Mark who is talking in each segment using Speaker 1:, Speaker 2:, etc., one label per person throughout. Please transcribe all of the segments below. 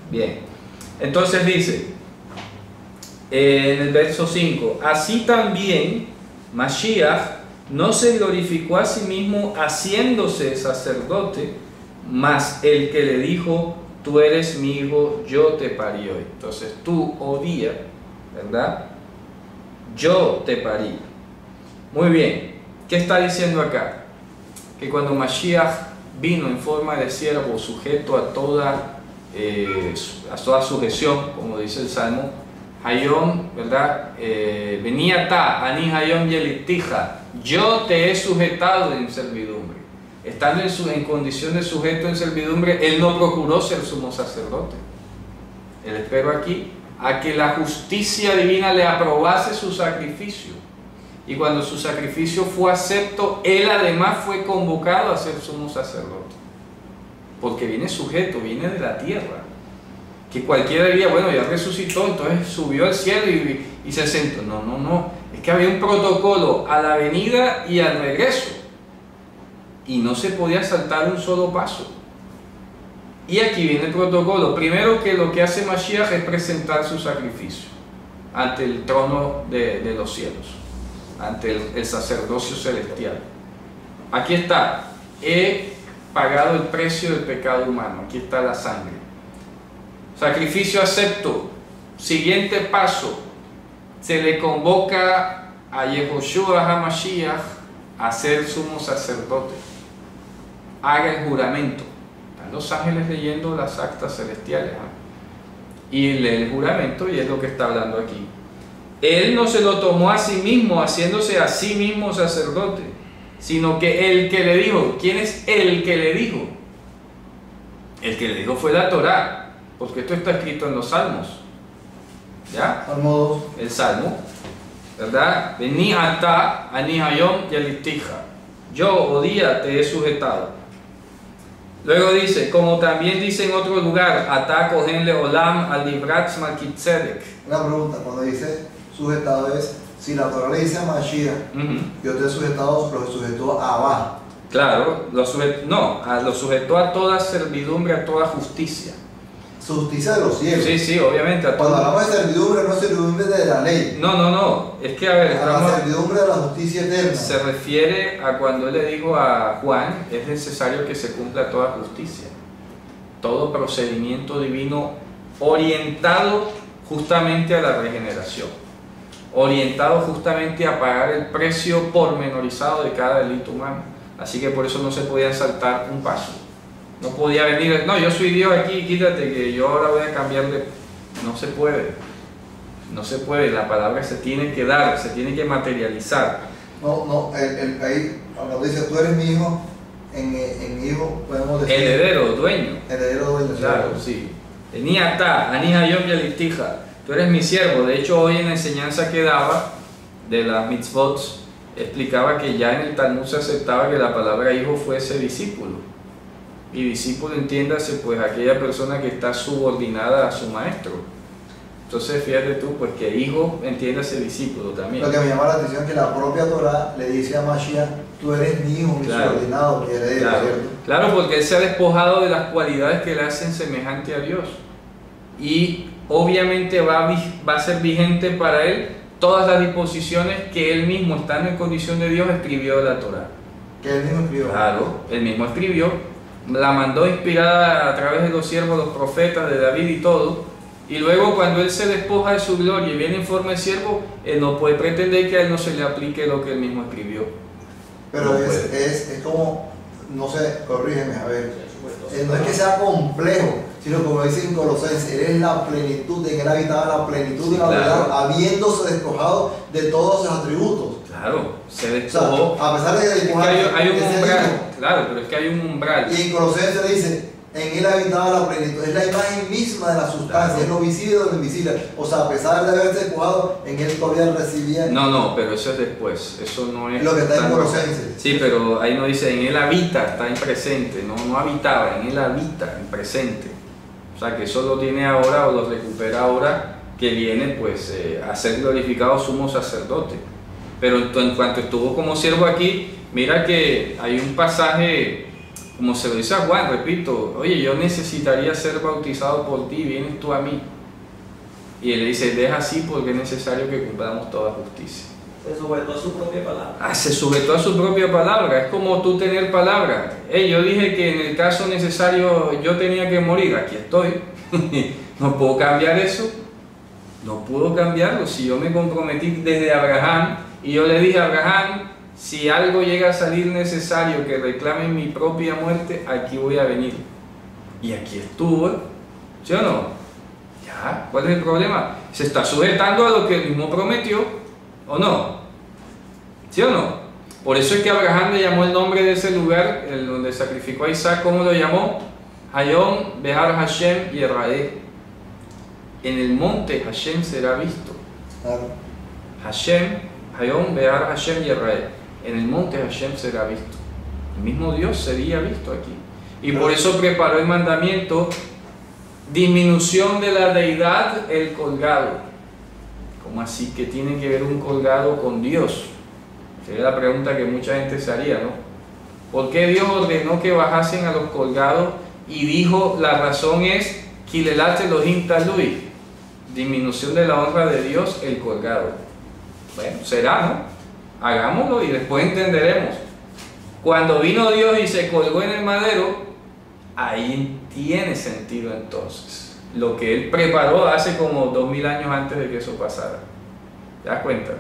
Speaker 1: Bien, entonces dice en el verso 5, así también Mashiach no se glorificó a sí mismo haciéndose sacerdote, mas el que le dijo, tú eres mi hijo, yo te parí hoy. Entonces tú, oh día, ¿verdad? Yo te parí. Muy bien, ¿qué está diciendo acá? Que cuando Mashiach vino en forma de siervo, sujeto a toda sujeción, como dice el Salmo, Hayom, ¿verdad? Venía ta, ani Hayom yelitija, yo te he sujetado en servidumbre. Estando en condición de sujeto en servidumbre, él no procuró ser sumo sacerdote. Él esperó aquí a que la justicia divina le aprobase su sacrificio. Y cuando su sacrificio fue acepto, él además fue convocado a ser sumo sacerdote. Porque viene sujeto, viene de la tierra. Que cualquiera diría, bueno, ya resucitó, entonces subió al cielo y se sentó. No, no, no. Es que había un protocolo a la venida y al regreso. Y no se podía saltar un solo paso. Y aquí viene el protocolo. Primero, que lo que hace Mashiach es presentar su sacrificio ante el trono de los cielos, ante el sacerdocio celestial. Aquí está, he pagado el precio del pecado humano, aquí está la sangre. Sacrificio acepto. Siguiente paso, se le convoca a Yehoshua HaMashiach a ser sumo sacerdote. Haga el juramento. Están los ángeles leyendo las actas celestiales, y lee el juramento, y es lo que está hablando aquí. Él no se lo tomó a sí mismo, haciéndose a sí mismo sacerdote, sino que el que le dijo. ¿Quién es el que le dijo? El que le dijo fue la Torá, porque esto está escrito en los Salmos. ¿Ya?
Speaker 2: Salmo 2.
Speaker 1: El Salmo, ¿verdad? Vení ata, ani hayom yalitija. Yo, oh día, te he sujetado. Luego dice, como también dice en otro lugar, ata kohen leolam al librat malkitzedek.
Speaker 2: Una pregunta, cuando dice sujetado es, si la Torah le dice a Mashiach, yo te he sujetado, lo sujetó a Abba.
Speaker 1: Claro, lo sujetó a toda servidumbre, a toda justicia.
Speaker 2: Justicia de los cielos.
Speaker 1: Sí, sí, obviamente.
Speaker 2: Cuando hablamos de servidumbre, no es servidumbre de la ley.
Speaker 1: No, es que a ver,
Speaker 2: a la servidumbre de la justicia eterna.
Speaker 1: Se refiere a cuando él le dijo a Juan, es necesario que se cumpla toda justicia, todo procedimiento divino orientado justamente a la regeneración, orientado justamente a pagar el precio pormenorizado de cada delito humano. Así que por eso no se podía saltar un paso. No podía venir, no, yo soy Dios aquí, quítate que yo ahora voy a cambiar de... No se puede. No se puede, la palabra se tiene que dar, se tiene que materializar.
Speaker 2: Ahí, cuando dice tú eres mi hijo, en hijo podemos decir...
Speaker 1: Heredero, dueño.
Speaker 2: Heredero, dueño.
Speaker 1: Claro, sí. Ni ata, ani hayom yalitija. Tú eres mi siervo. De hecho, hoy en la enseñanza que daba de las mitzvot, explicaba que ya en el Talmud se aceptaba que la palabra hijo fuese discípulo. Y discípulo, entiéndase, pues aquella persona que está subordinada a su maestro. Entonces fíjate tú, pues que hijo, entiéndase discípulo también.
Speaker 2: Lo que me llama la atención es que la propia Torah le dice a Mashiach, tú eres mi hijo, mi subordinado, mi heredero,
Speaker 1: claro,
Speaker 2: ¿cierto?
Speaker 1: Claro, porque él se ha despojado de las cualidades que le hacen semejante a Dios. Y obviamente va a ser vigente para él todas las disposiciones que él mismo, estando en condición de Dios, escribió de la Torah.
Speaker 2: Que él mismo escribió.
Speaker 1: Claro, él mismo escribió. La mandó inspirada a través de los siervos, los profetas de David y todo, y luego cuando él se despoja de su gloria y viene en forma de siervo, él no puede pretender que a él no se le aplique lo que él mismo escribió.
Speaker 2: Pero
Speaker 1: no
Speaker 2: es como, no sé, corrígeme, a ver, no es que sea complejo, sino como dice en Colosenses, él es la plenitud, en él habitaba la plenitud de la verdad, habiéndose despojado de todos sus atributos.
Speaker 1: Claro, se despojó.
Speaker 2: O sea, a pesar de que
Speaker 1: hay un umbral, claro, pero es que hay un umbral.
Speaker 2: Y en Colosenses le dice, en él habitaba la plenitud, es la imagen misma de la sustancia, claro. Es lo visible de lo invisible. O sea, a pesar de haberse despojado, en él todavía recibía.
Speaker 1: No, pero eso es después, eso no es.
Speaker 2: Lo que está en Colosenses.
Speaker 1: Sí, pero ahí no dice, en él habita, está en presente, no habitaba, en él habita, en presente. O sea, que eso lo tiene ahora o lo recupera ahora, que viene pues a ser glorificado sumo sacerdote. Pero en cuanto estuvo como siervo aquí, mira que hay un pasaje Como se lo dice a Juan, repito, oye, yo necesitaría ser bautizado por ti, vienes tú a mí. Y él le dice, deja así porque es necesario que cumplamos toda justicia.
Speaker 3: Se sujetó a su propia palabra.
Speaker 1: Se sujetó a su propia palabra. Es como tú tener palabra. Yo dije que en el caso necesario yo tenía que morir. Aquí estoy. No puedo cambiar eso. No puedo cambiarlo. Si yo me comprometí desde Abraham y yo le dije a Abraham, si algo llega a salir necesario que reclame mi propia muerte, aquí voy a venir. Y aquí estuvo. ¿Sí o no? Ya. ¿Cuál es el problema? Se está sujetando a lo que él mismo prometió. ¿O no? ¿Sí o no? Por eso es que Abraham le llamó el nombre de ese lugar, el donde sacrificó a Isaac, ¿cómo lo llamó? Hayom Behar Hashem Yeraeh. En el monte Hashem será visto.
Speaker 2: Claro.
Speaker 1: Hashem, Hayom Behar Hashem Yeraeh. En el monte Hashem será visto. El mismo Dios sería visto aquí. Y por eso preparó el mandamiento, disminución de la deidad, el colgado. ¿Cómo así que tiene que ver un colgado con Dios? Sería la pregunta que mucha gente se haría, ¿no? ¿Por qué Dios ordenó que bajasen a los colgados y dijo la razón es Kilelat Elohim Talui, disminución de la honra de Dios, el colgado? Bueno, será, ¿no? Hagámoslo y después entenderemos. Cuando vino Dios y se colgó en el madero, ahí tiene sentido entonces lo que Él preparó hace como 2000 años antes de que eso pasara. ¿Te das cuenta?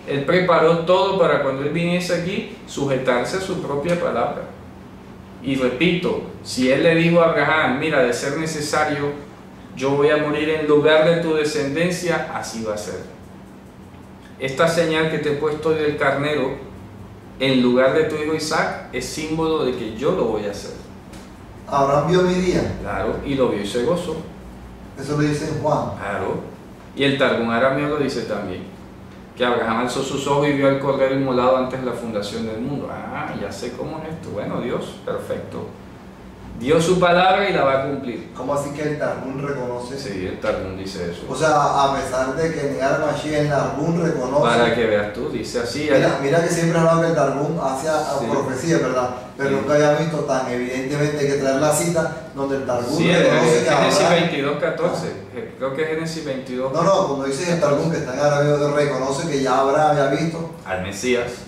Speaker 1: Él preparó todo para cuando Él viniese aquí, sujetarse a su propia palabra. Y repito, si Él le dijo a Abraham, mira, de ser necesario, yo voy a morir en lugar de tu descendencia, así va a ser. Esta señal que te he puesto del carnero, en lugar de tu hijo Isaac, es símbolo de que yo lo voy a hacer.
Speaker 2: Abraham vio mi día.
Speaker 1: Claro, y lo vio y se gozó.
Speaker 2: Eso lo dice en Juan.
Speaker 1: Claro, y el Targum arameo lo dice también, que Abraham alzó sus ojos y vio al cordero inmolado antes de la fundación del mundo. Ah, ya sé cómo es esto. Bueno, Dios, perfecto. Dio su palabra y la va a cumplir.
Speaker 2: ¿Cómo así que el Targum reconoce?
Speaker 1: Sí, el Targum dice eso.
Speaker 2: O sea, a pesar de que negar a Mashiach, el Targum reconoce.
Speaker 1: Para que veas tú, dice así.
Speaker 2: Mira que siempre hablaba que el Targum hacía
Speaker 1: Sí.
Speaker 2: profecía, ¿verdad? Pero
Speaker 1: Sí.
Speaker 2: nunca había visto tan evidentemente hay que traer la cita donde el Targum
Speaker 1: Sí,
Speaker 2: reconoce que
Speaker 1: Génesis
Speaker 2: Abraham.
Speaker 1: 22:14. Creo que es Génesis 22.
Speaker 2: No, cuando dice el Targum que está en árabe, reconoce que ya Abraham había visto.
Speaker 1: Al Mesías.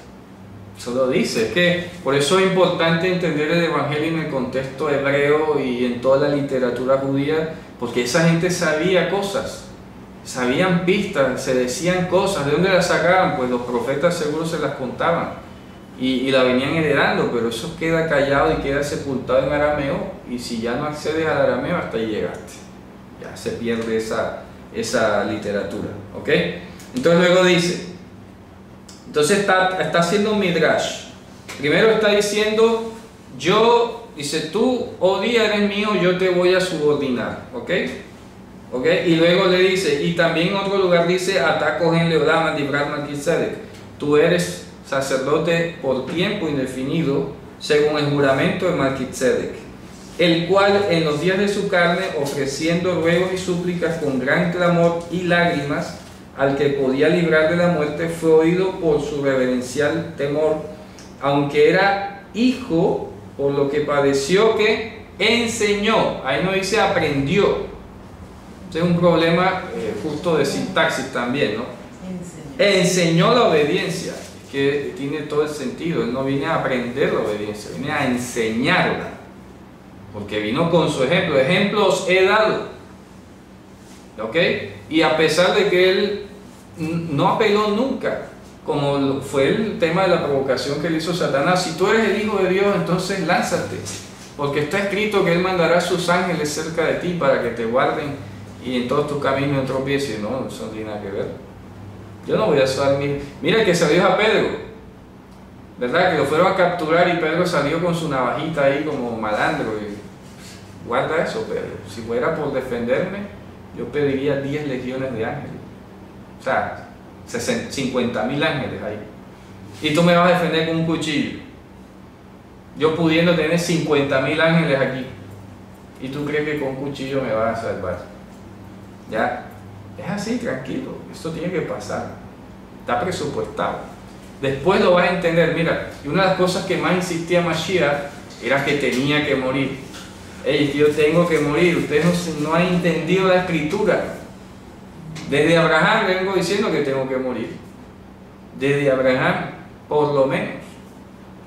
Speaker 1: Eso lo dice. Es que por eso es importante entender el Evangelio en el contexto hebreo y en toda la literatura judía, porque esa gente sabía cosas, sabían pistas, se decían cosas. ¿De dónde las sacaban? Pues los profetas seguro se las contaban y la venían heredando, pero eso queda callado y queda sepultado en arameo, y si ya no accedes al arameo, hasta ahí llegaste. Ya se pierde esa literatura. ¿Ok? Entonces luego dice, entonces está haciendo un midrash. Primero está diciendo, dice, tú, oh día eres mío, yo te voy a subordinar. ¿Ok? ¿Ok? Y luego le dice, y también en otro lugar dice, Atá Kohen Leolam Dibrat Melquisedec, tú eres sacerdote por tiempo indefinido, según el juramento de Melquisedec, el cual en los días de su carne, ofreciendo ruegos y súplicas con gran clamor y lágrimas, al que podía librar de la muerte, fue oído por su reverencial temor, aunque era hijo, por lo que padeció, que enseñó. Ahí no dice aprendió. Este es un problema justo de sintaxis también, ¿no? Enseñó la obediencia, que tiene todo el sentido. Él no viene a aprender la obediencia, viene a enseñarla, porque vino con su ejemplo. Ejemplos he dado. ¿Ok? Y a pesar de que él no apeló nunca, como fue el tema de la provocación que le hizo Satanás, si tú eres el Hijo de Dios, entonces lánzate, porque está escrito que Él mandará a sus ángeles cerca de ti para que te guarden y en todos tus caminos no tropieces. No, eso no tiene nada que ver. Yo no voy a usar Mira que salió a Pedro, ¿verdad? Que lo fueron a capturar y Pedro salió con su navajita ahí como malandro. Y guarda eso, Pedro. Si fuera por defenderme, yo pediría 10 legiones de ángeles. O sea, 50.000 ángeles ahí. Y tú me vas a defender con un cuchillo. Yo pudiendo tener 50.000 ángeles aquí. Y tú crees que con un cuchillo me vas a salvar. Ya. Es así, tranquilo. Esto tiene que pasar. Está presupuestado. Después lo vas a entender. Mira, y una de las cosas que más insistía Mashiach era que tenía que morir. Hey, yo tengo que morir, ustedes no han entendido la escritura. Desde Abraham vengo diciendo que tengo que morir. Desde Abraham, por lo menos.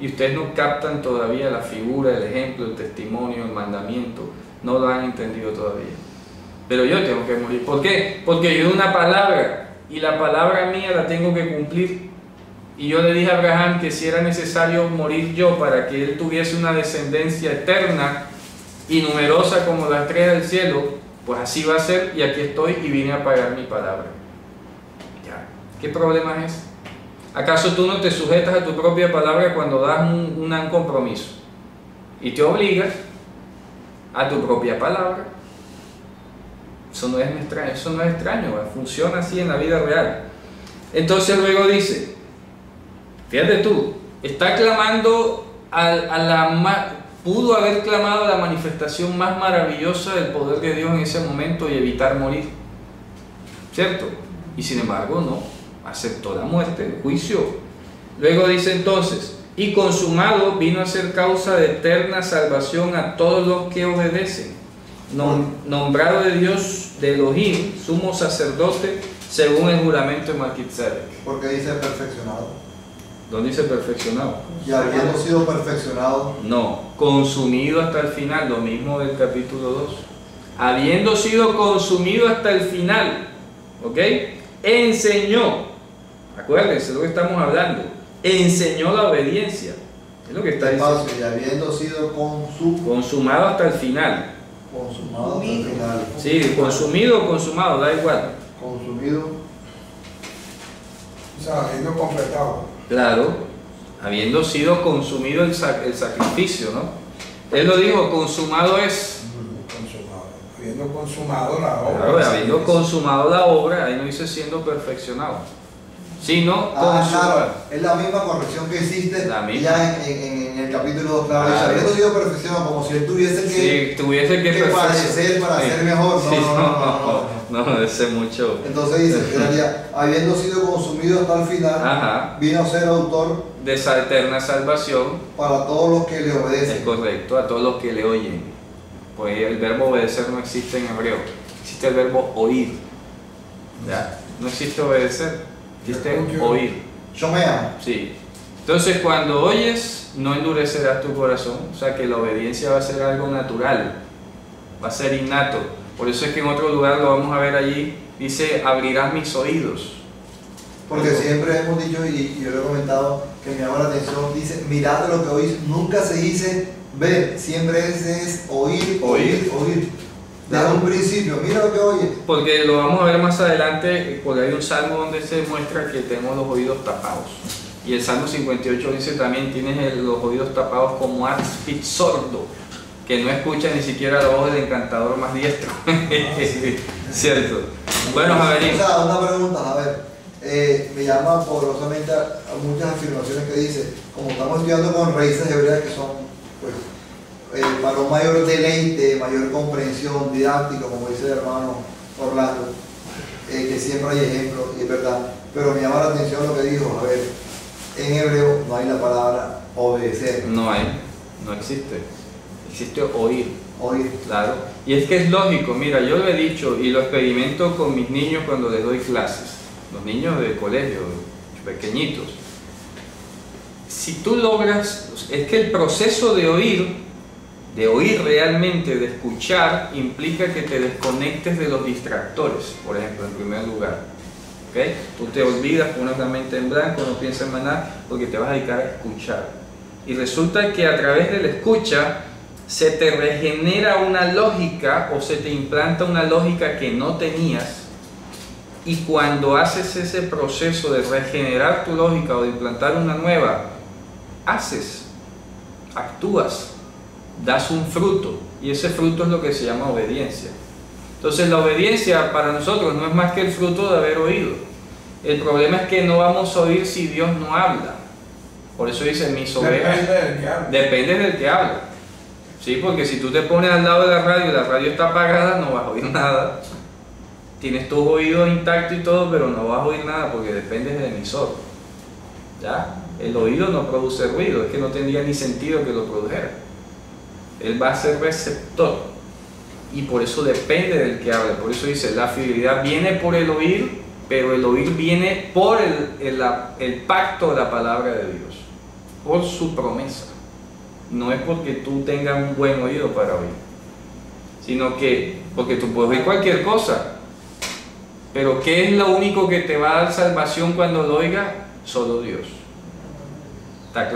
Speaker 1: Y ustedes no captan todavía la figura, el ejemplo, el testimonio, el mandamiento. No lo han entendido todavía. Pero yo tengo que morir. ¿Por qué? Porque yo doy una palabra y la palabra mía la tengo que cumplir. Y yo le dije a Abraham que si era necesario morir yo para que él tuviese una descendencia eterna y numerosa como la estrella del cielo, pues así va a ser, y aquí estoy y vine a pagar mi palabra. Ya. ¿Qué problema es? ¿Acaso tú no te sujetas a tu propia palabra cuando das un compromiso y te obligas a tu propia palabra? Eso no es extraño, funciona así en la vida real. Entonces luego dice, fíjate tú, está clamando pudo haber clamado a la manifestación más maravillosa del poder de Dios en ese momento y evitar morir, ¿cierto? Y sin embargo no, aceptó la muerte, el juicio. Luego dice entonces, y consumado vino a ser causa de eterna salvación a todos los que obedecen, nombrado de Dios, de Elohim, sumo sacerdote, según el juramento de Melquisedec.
Speaker 2: Porque dice perfeccionado.
Speaker 1: ¿Dónde dice perfeccionado?
Speaker 2: Y habiendo sido perfeccionado.
Speaker 1: No, consumido hasta el final, lo mismo del capítulo 2. Habiendo sido consumido hasta el final, ¿ok? Enseñó, acuérdense lo que estamos hablando, enseñó la obediencia, es lo que está diciendo.
Speaker 2: Y habiendo sido
Speaker 1: consumado hasta el final.
Speaker 2: Consumado hasta el final.
Speaker 1: Sí, consumido o consumado, da igual.
Speaker 2: Consumido.
Speaker 4: O sea, habiendo completado.
Speaker 1: Claro, habiendo sido consumido el sacrificio, ¿no? Él lo dijo, consumado es.
Speaker 4: Consumado. Habiendo consumado la obra.
Speaker 1: Claro, habiendo consumado la obra, ahí no dice siendo perfeccionado, sino consumado.
Speaker 2: Claro, es la misma corrección que hiciste ya en el capítulo 2, claro. Dice, habiendo sido perfeccionado, como si él tuviese que, padecer para ser mejor.
Speaker 1: No, debe ser mucho.
Speaker 2: Entonces dice, habiendo sido consumido hasta el final, vino a ser autor
Speaker 1: de esa eterna salvación
Speaker 2: para todos los que le obedecen.
Speaker 1: Es correcto, a todos los que le oyen. Pues el verbo obedecer no existe en hebreo, existe el verbo oír. ¿Ya? No existe obedecer, existe oír.
Speaker 2: Shomea.
Speaker 1: Sí. Entonces cuando oyes, no endurecerás tu corazón, o sea que la obediencia va a ser algo natural, va a ser innato. Por eso es que en otro lugar lo vamos a ver allí, dice, abrirás mis oídos.
Speaker 2: Porque siempre hemos dicho, y yo lo he comentado, que me llama la atención, dice, mirad lo que oís, nunca se dice ver, siempre es oír. Desde un principio, mira lo que oyes.
Speaker 1: Porque lo vamos a ver más adelante, porque hay un salmo donde se muestra que tenemos los oídos tapados. Y el Salmo 58 dice también, tienes los oídos tapados como áspid sordo, que no escucha ni siquiera la voz del encantador más diestro. ¿Cierto? Bueno, Javerín.
Speaker 2: O sea, una pregunta, a ver, me llama poderosamente a muchas afirmaciones que dice, como estamos estudiando con raíces hebreas que son, pues, para un mayor deleite, mayor comprensión, didáctico, como dice el hermano Orlando, que siempre hay ejemplos, y es verdad, pero me llama la atención lo que dijo, a ver, en hebreo no hay la palabra obedecer.
Speaker 1: No hay, no existe. Existe oír.
Speaker 2: Oír.
Speaker 1: Claro. Y es que es lógico, mira, yo lo he dicho y lo experimento con mis niños cuando les doy clases, los niños de colegio, pequeñitos. Si tú logras, es que el proceso de oír realmente, de escuchar, implica que te desconectes de los distractores, por ejemplo, en primer lugar. ¿Okay? Tú te olvidas, pones la mente en blanco, no piensas en nada, porque te vas a dedicar a escuchar. Y resulta que a través de la escucha se te regenera una lógica o se te implanta una lógica que no tenías, y cuando haces ese proceso de regenerar tu lógica o de implantar una nueva, actúas, das un fruto, y ese fruto es lo que se llama obediencia. Entonces la obediencia para nosotros no es más que el fruto de haber oído. El problema es que no vamos a oír si Dios no habla. Por eso dice, mis ovejas. Depende del que habla. ¿Sí? Porque si tú te pones al lado de la radio está apagada, no vas a oír nada. Tienes tus oídos intactos y todo, pero no vas a oír nada porque dependes del emisor. ¿Ya? El oído no produce ruido, es que no tendría ni sentido que lo produjera. Él va a ser receptor. Y por eso depende del que hable. Por eso dice, la fidelidad viene por el oír, pero el oír viene por el pacto de la palabra de Dios, por su promesa. No es porque tú tengas un buen oído para oír, sino que porque tú puedes oír cualquier cosa, pero ¿qué es lo único que te va a dar salvación cuando lo oigas? Solo Dios. ¿Está claro?